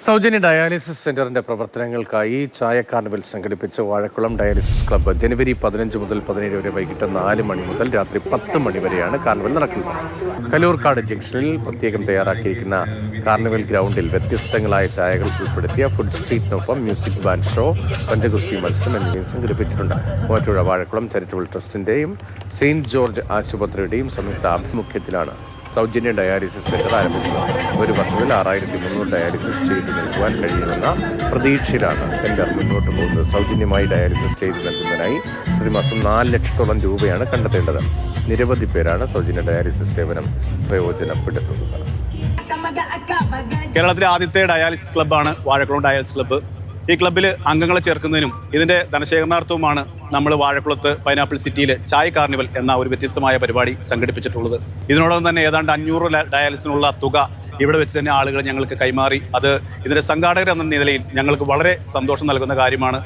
സൗജന്യ ഡയാലിസിസ് സെന്ററിന്റെ പ്രവർത്തനങ്ങൾക്കായി ചായ കാർണിവൽ സംഘടിപ്പിച്ച വാഴക്കുളം ഡയാലിസിസ് ക്ലബ്ബ് ജനുവരി 15 മുതൽ 17 വരെ വൈകിട്ട് 4 മണി മുതൽ രാത്രി 10 മണി വരെയാണ് കാർണിവൽ നടക്കുന്നത്. കലൂർക്കാട് ജംഗ്ഷനിൽ പ്രത്യേകം തയ്യാറാക്കിയിരിക്കുന്ന കാർണിവൽ ഗ്രൗണ്ടിൽ വ്യത്യസ്തങ്ങളായ ചായകൾ ഉൾപ്പെടുത്തിയ ഫുഡ് സ്ട്രീറ്റിനൊപ്പം മ്യൂസിക് ബാൻഡ് ഷോ, പഞ്ചഗുസ്തി മത്സരം എന്നിവയും സംഘടിപ്പിച്ചിട്ടുണ്ട്. മൂവാറ്റുപുഴ വാഴക്കുളം ചാരിറ്റബിൾ ട്രസ്റ്റിന്റെയും സെയിന്റ് ജോർജ് ആശുപത്രിയുടെയും സംയുക്ത ആഭിമുഖ്യത്തിലാണ് സൗജന്യ ഡയാലിസിസ് സെന്റർ ആരംഭിച്ചത്. ഒരു വർഷത്തിൽ 6300 ഡയാലിസിസ് ചെയ്തു നൽകുവാൻ കഴിയുമെന്ന പ്രതീക്ഷയിലാണ് സെന്റർ മുന്നോട്ട് പോകുന്നത്. സൗജന്യമായി ഡയാലിസിസ് ചെയ്തു നൽകുന്നതിനായി പ്രതിമാസം 4 ലക്ഷത്തോളം രൂപയാണ് കണ്ടെത്തേണ്ടത്. നിരവധി പേരാണ് സൗജന്യ ഡയാലിസിസ് സേവനം പ്രയോജനപ്പെടുത്തുന്നത്. കേരളത്തിലെ ആദ്യത്തെ ഡയാലിസിസ് ക്ലബ്ബാണ് വാഴക്കുളം ഡയാലിസിസ് ക്ലബ്ബ്. ഈ ക്ലബ്ബിൽ അംഗങ്ങളെ ചേർക്കുന്നതിനും ഇതിൻ്റെ ധനശേഖരണാർത്ഥവുമാണ് നമ്മൾ വാഴക്കുളത്ത് പൈനാപ്പിൾ സിറ്റിയിൽ ചായ കാർണിവൽ എന്ന ഒരു വ്യത്യസ്തമായ പരിപാടി സംഘടിപ്പിച്ചിട്ടുള്ളത്. ഇതിനോടൊപ്പം തന്നെ ഏതാണ്ട് 500 ഡയാലിസിനുള്ള തുക ഇവിടെ വെച്ച് തന്നെ ആളുകൾ ഞങ്ങൾക്ക് കൈമാറി. അത് ഇതിൻ്റെ സംഘാടകർ എന്ന നിലയിൽ ഞങ്ങൾക്ക് വളരെ സന്തോഷം നൽകുന്ന കാര്യമാണ്.